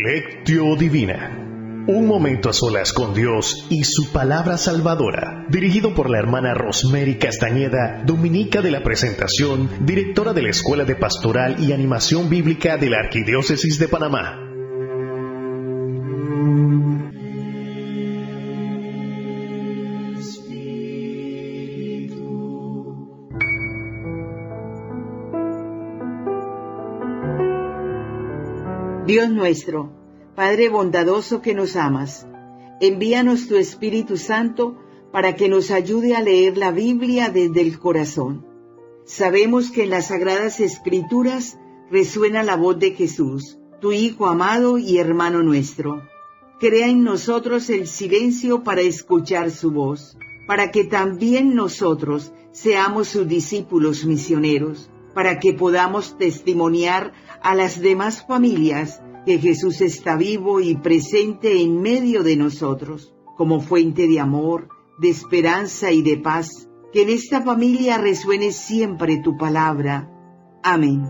Lectio Divina. Un momento a solas con Dios y su palabra salvadora. Dirigido por la hermana Rosemary Castañeda, dominica de la Presentación, directora de la Escuela de Pastoral y Animación Bíblica de la Arquidiócesis de Panamá. Dios nuestro, Padre bondadoso que nos amas, envíanos tu Espíritu Santo para que nos ayude a leer la Biblia desde el corazón. Sabemos que en las Sagradas Escrituras resuena la voz de Jesús, tu Hijo amado y hermano nuestro. Crea en nosotros el silencio para escuchar su voz, para que también nosotros seamos sus discípulos misioneros, para que podamos testimoniar a las demás familias que Jesús está vivo y presente en medio de nosotros, como fuente de amor, de esperanza y de paz. Que en esta familia resuene siempre tu palabra. Amén.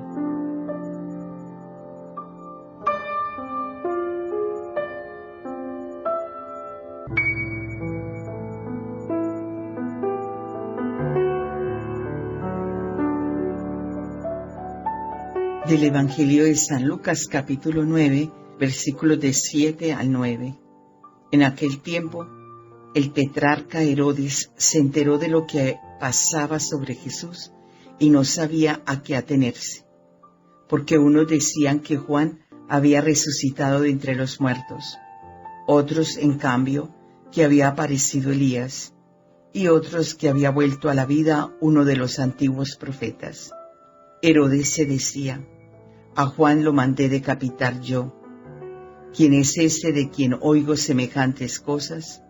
Del Evangelio de San Lucas, capítulo 9, versículos de 7 al 9. En aquel tiempo, el tetrarca Herodes se enteró de lo que pasaba sobre Jesús y no sabía a qué atenerse, porque unos decían que Juan había resucitado de entre los muertos, otros, en cambio, que había aparecido Elías, y otros que había vuelto a la vida uno de los antiguos profetas. Herodes se decía: a Juan lo mandé decapitar yo. ¿Quién es ese de quien oigo semejantes cosas?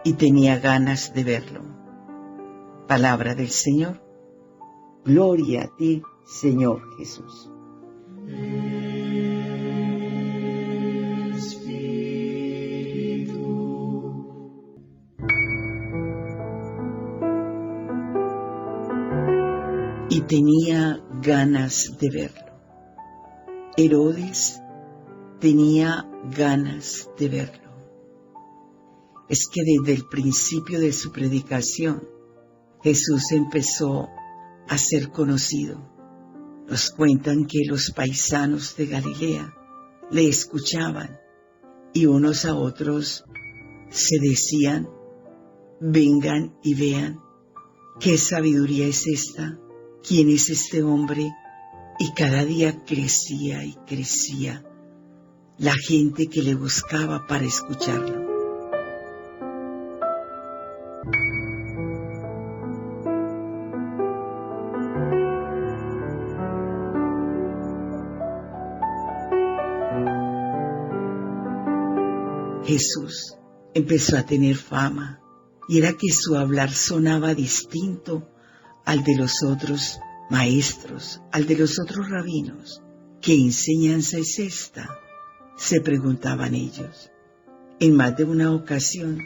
Y tenía ganas de verlo. Palabra del Señor. Gloria a ti, Señor Jesús. Y tenía ganas de verlo. Herodes tenía ganas de verlo. Es que desde el principio de su predicación, Jesús empezó a ser conocido. Nos cuentan que los paisanos de Galilea le escuchaban y unos a otros se decían: vengan y vean, ¿qué sabiduría es esta? ¿Quién es este hombre? Y cada día crecía y crecía la gente que le buscaba para escucharlo. Jesús empezó a tener fama, y era que su hablar sonaba distinto al de los otros maestros, al de los otros rabinos. ¿Qué enseñanza es esta?, se preguntaban ellos. En más de una ocasión,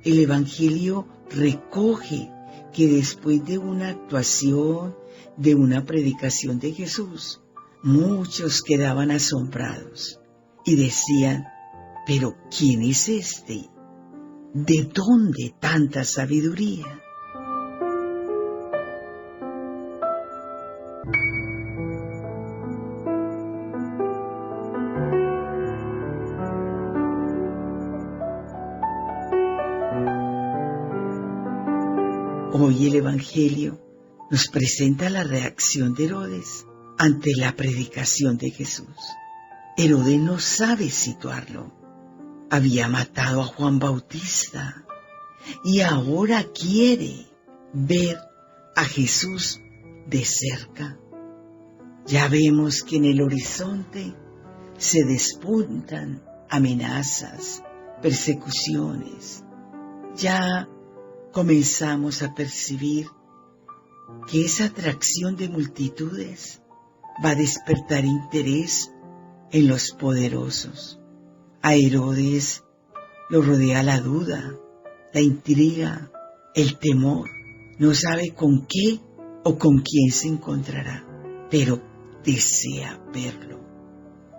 el Evangelio recoge que después de una actuación, de una predicación de Jesús, muchos quedaban asombrados y decían: ¿pero quién es este? ¿De dónde tanta sabiduría? Hoy el Evangelio nos presenta la reacción de Herodes ante la predicación de Jesús. Herodes no sabe situarlo. Había matado a Juan Bautista y ahora quiere ver a Jesús de cerca. Ya vemos que en el horizonte se despuntan amenazas, persecuciones. Ya comenzamos a percibir que esa atracción de multitudes va a despertar interés en los poderosos. A Herodes lo rodea la duda, la intriga, el temor. No sabe con qué o con quién se encontrará, pero desea verlo.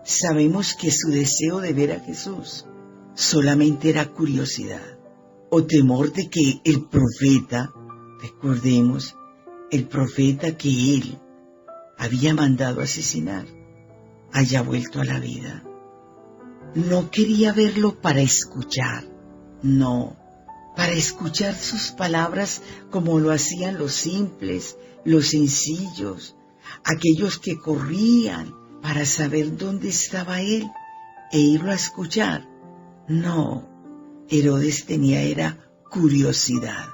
sabemos que su deseo de ver a Jesús solamente era curiosidad o temor de que el profeta, recordemos, el profeta que él había mandado asesinar, haya vuelto a la vida. No quería verlo para escuchar, no, para escuchar sus palabras como lo hacían los simples, los sencillos, aquellos que corrían para saber dónde estaba él e irlo a escuchar. No, Herodes era curiosidad.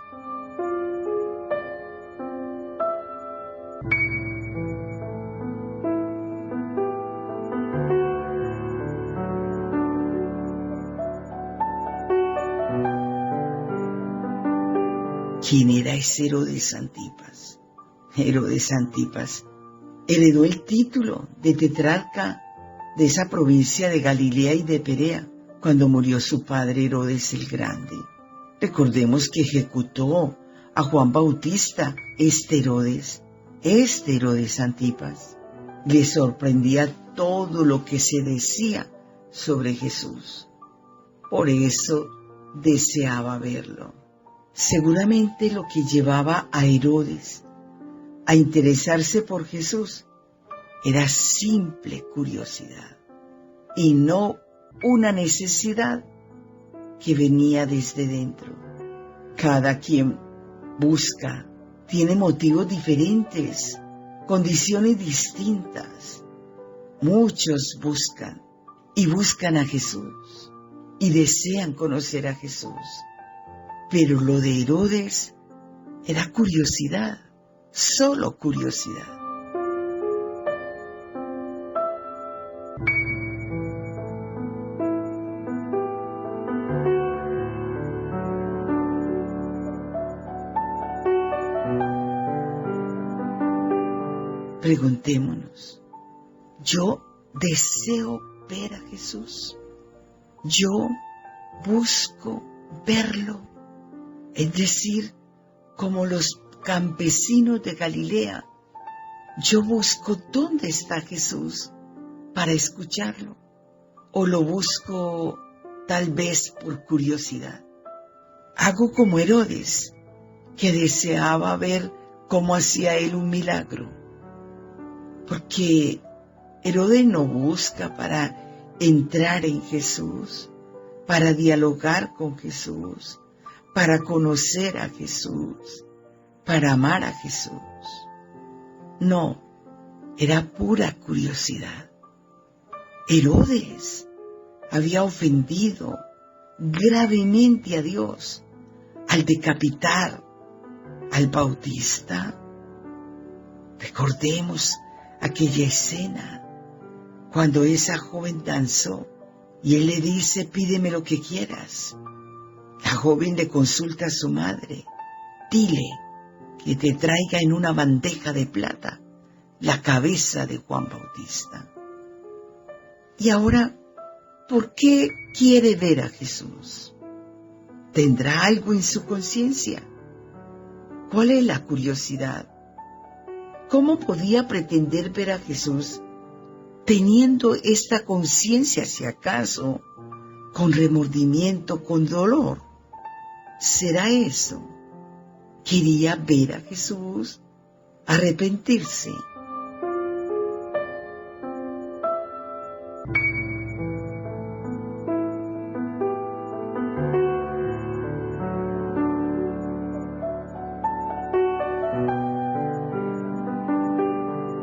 ¿Quién era ese Herodes Antipas? Herodes Antipas heredó el título de tetrarca de esa provincia de Galilea y de Perea cuando murió su padre Herodes el Grande. Recordemos que ejecutó a Juan Bautista, este Herodes Antipas. Le sorprendía todo lo que se decía sobre Jesús. Por eso deseaba verlo. Seguramente lo que llevaba a Herodes a interesarse por Jesús era simple curiosidad y no una necesidad que venía desde dentro. Cada quien busca, tiene motivos diferentes, condiciones distintas. Muchos buscan a Jesús y desean conocer a Jesús. Pero lo de Herodes era curiosidad, solo curiosidad. Preguntémonos, ¿yo deseo ver a Jesús? ¿Yo busco verlo? Es decir, como los campesinos de Galilea, yo busco dónde está Jesús para escucharlo, o lo busco tal vez por curiosidad. Hago como Herodes, que deseaba ver cómo hacía él un milagro, porque Herodes no busca para entrar en Jesús, para dialogar con Jesús, para conocer a Jesús, para amar a Jesús. No, era pura curiosidad. Herodes había ofendido gravemente a Dios al decapitar al Bautista. Recordemos aquella escena cuando esa joven danzó y él le dice: pídeme lo que quieras. La joven le consulta a su madre: dile que te traiga en una bandeja de plata la cabeza de Juan Bautista. Y ahora, ¿por qué quiere ver a Jesús? ¿Tendrá algo en su conciencia? ¿Cuál es la curiosidad? ¿Cómo podía pretender ver a Jesús teniendo esta conciencia, si acaso, con remordimiento, con dolor? ¿Será eso? ¿Quería ver a Jesús? ¿Arrepentirse?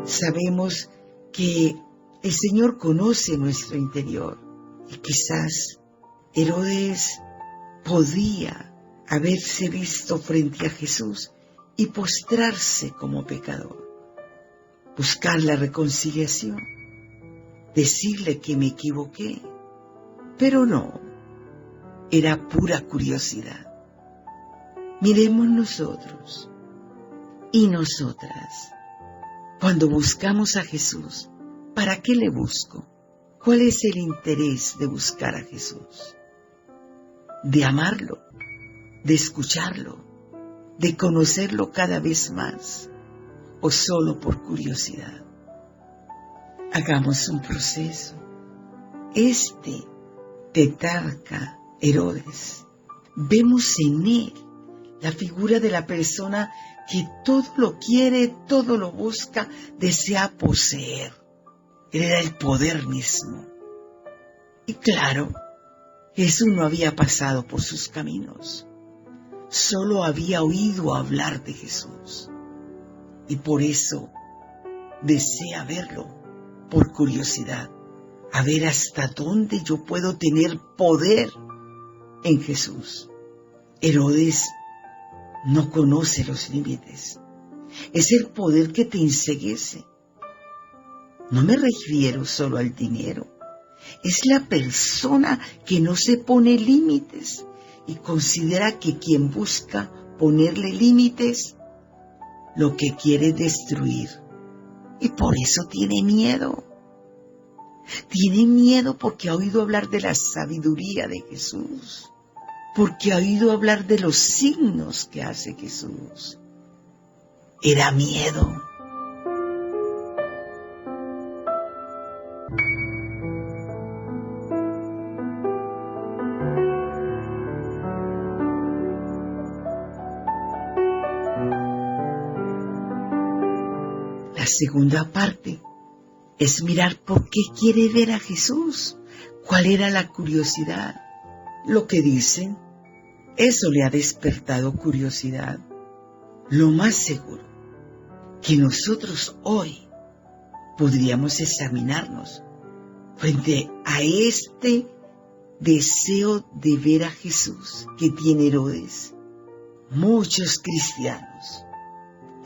Sabemos que el Señor conoce nuestro interior y quizás Herodes podía haberse visto frente a Jesús y postrarse como pecador, buscar la reconciliación, decirle que me equivoqué, pero no, era pura curiosidad. Miremos nosotros y nosotras. Cuando buscamos a Jesús, ¿para qué le busco? ¿Cuál es el interés de buscar a Jesús? ¿De amarlo? ¿De escucharlo? ¿De conocerlo cada vez más? ¿O solo por curiosidad? Hagamos un proceso este tetrarca Herodes, vemos en él la figura de la persona que todo lo quiere, todo lo busca, desea poseer. Él era el poder mismo. Y claro, Jesús no había pasado por sus caminos, solo había oído hablar de Jesús. Y por eso desea verlo, por curiosidad, a ver hasta dónde yo puedo tener poder en Jesús. Herodes no conoce los límites. Es el poder que te enceguece. No me refiero solo al dinero. Es la persona que no se pone límites y considera que quien busca ponerle límites lo que quiere es destruir. Y por eso tiene miedo. Tiene miedo porque ha oído hablar de la sabiduría de Jesús, porque ha oído hablar de los signos que hace Jesús. Era miedo. La segunda parte es mirar por qué quiere ver a Jesús. ¿Cuál era la curiosidad? Lo que dicen, eso le ha despertado curiosidad. Lo más seguro que nosotros hoy podríamos examinarnos frente a este deseo de ver a Jesús que tiene Herodes. Muchos cristianos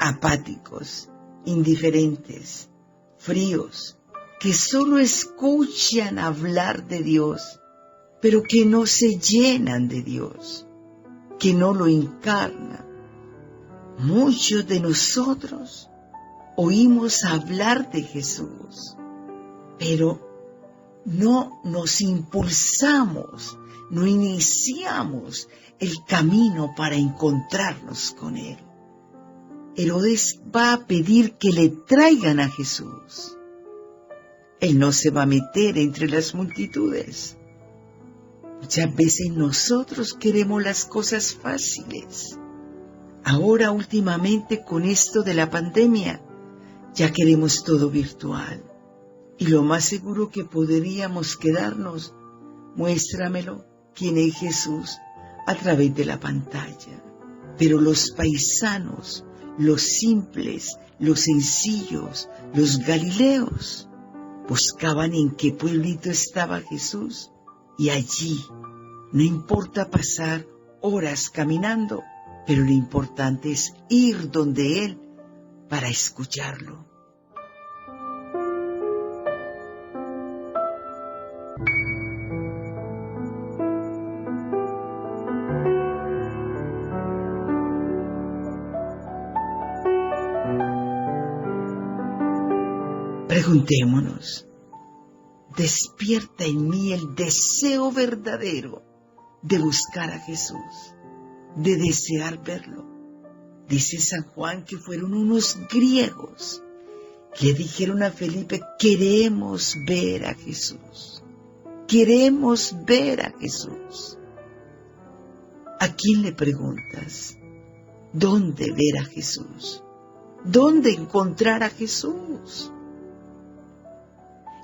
apáticos, indiferentes, fríos, que solo escuchan hablar de Dios, pero que no se llenan de Dios, que no lo encarnan. Muchos de nosotros oímos hablar de Jesús, pero no nos impulsamos, no iniciamos el camino para encontrarnos con Él. Herodes va a pedir que le traigan a Jesús. Él no se va a meter entre las multitudes. Muchas veces nosotros queremos las cosas fáciles. Ahora últimamente con esto de la pandemia, ya queremos todo virtual. Y lo más seguro que podríamos quedarnos, muéstramelo, quién es Jesús, a través de la pantalla. Pero los paisanos, los simples, los sencillos, los galileos, buscaban en qué pueblito estaba Jesús, y allí, no importa pasar horas caminando, pero lo importante es ir donde Él para escucharlo. Preguntémonos, ¿despierta en mí el deseo verdadero de buscar a Jesús, de desear verlo? Dice San Juan que fueron unos griegos que le dijeron a Felipe, queremos ver a Jesús, queremos ver a Jesús. ¿A quién le preguntas? ¿Dónde ver a Jesús? ¿Dónde encontrar a Jesús?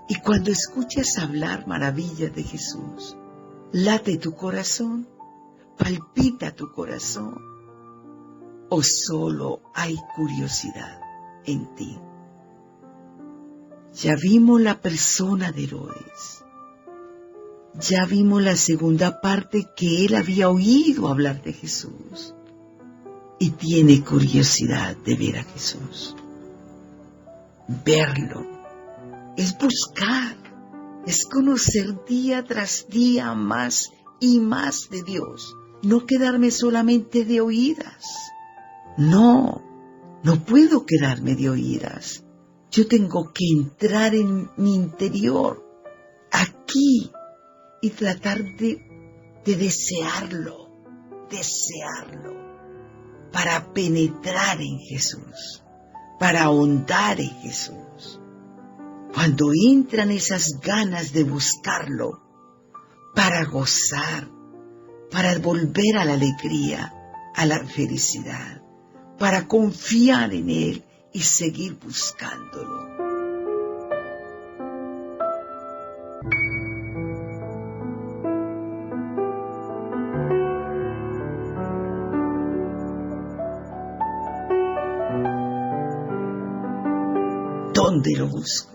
Y cuando escuchas hablar maravillas de Jesús, late tu corazón, palpita tu corazón, o solo hay curiosidad en ti. Ya vimos la persona de Herodes, ya vimos la segunda parte que él había oído hablar de Jesús y tiene curiosidad de ver a Jesús. Verlo es buscar, es conocer día tras día más y más de Dios. No quedarme solamente de oídas. No puedo quedarme de oídas. Yo tengo que entrar en mi interior, aquí, y tratar de desearlo, para penetrar en Jesús, para ahondar en Jesús. cuando entran esas ganas de buscarlo para gozar, para volver a la alegría, a la felicidad, para confiar en Él y seguir buscándolo. ¿Dónde lo busco?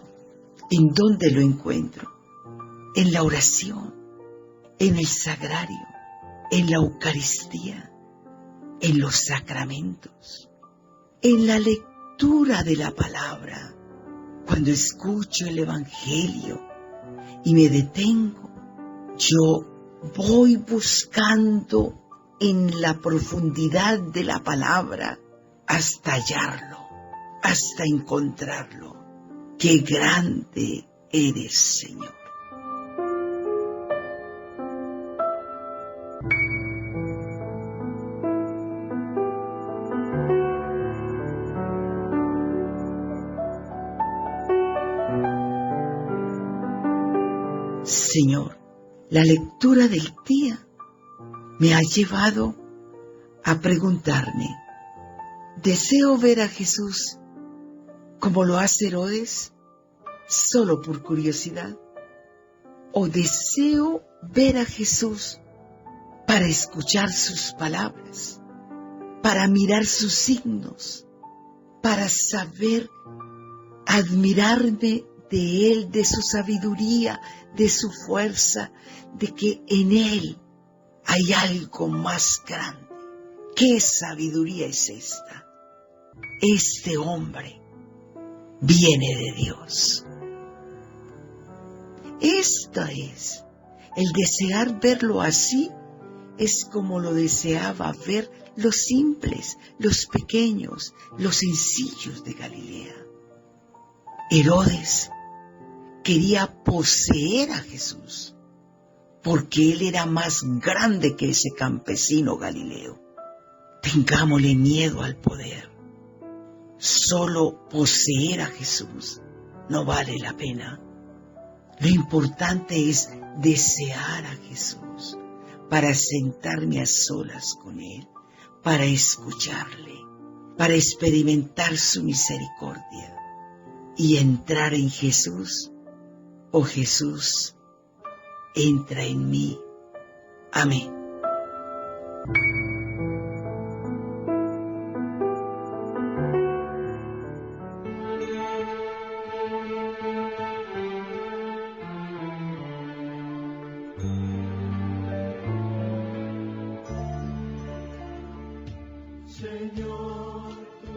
¿En dónde lo encuentro? En la oración, en el sagrario, en la Eucaristía, en los sacramentos, en la lectura de la palabra. Cuando escucho el Evangelio y me detengo, yo voy buscando en la profundidad de la palabra hasta hallarlo, hasta encontrarlo. ¡Qué grande eres, Señor! Señor, la lectura del día me ha llevado a preguntarme, ¿deseo ver a Jesús como lo hace Herodes, solo por curiosidad? ¿O deseo ver a Jesús para escuchar sus palabras, para mirar sus signos, para saber admirarme de Él, de su sabiduría, de su fuerza, de que en Él hay algo más grande? ¿Qué sabiduría es esta? Este hombre viene de Dios. Esto es, el desear verlo así es como lo deseaba ver los simples, los pequeños, los sencillos de Galilea. Herodes quería poseer a Jesús, porque él era más grande que ese campesino galileo. Tengámosle miedo al poder. Solo poseer a Jesús no vale la pena. Lo importante es desear a Jesús, para sentarme a solas con Él, para escucharle, para experimentar su misericordia y entrar en Jesús. Oh Jesús, entra en mí. Amén. Señor, tú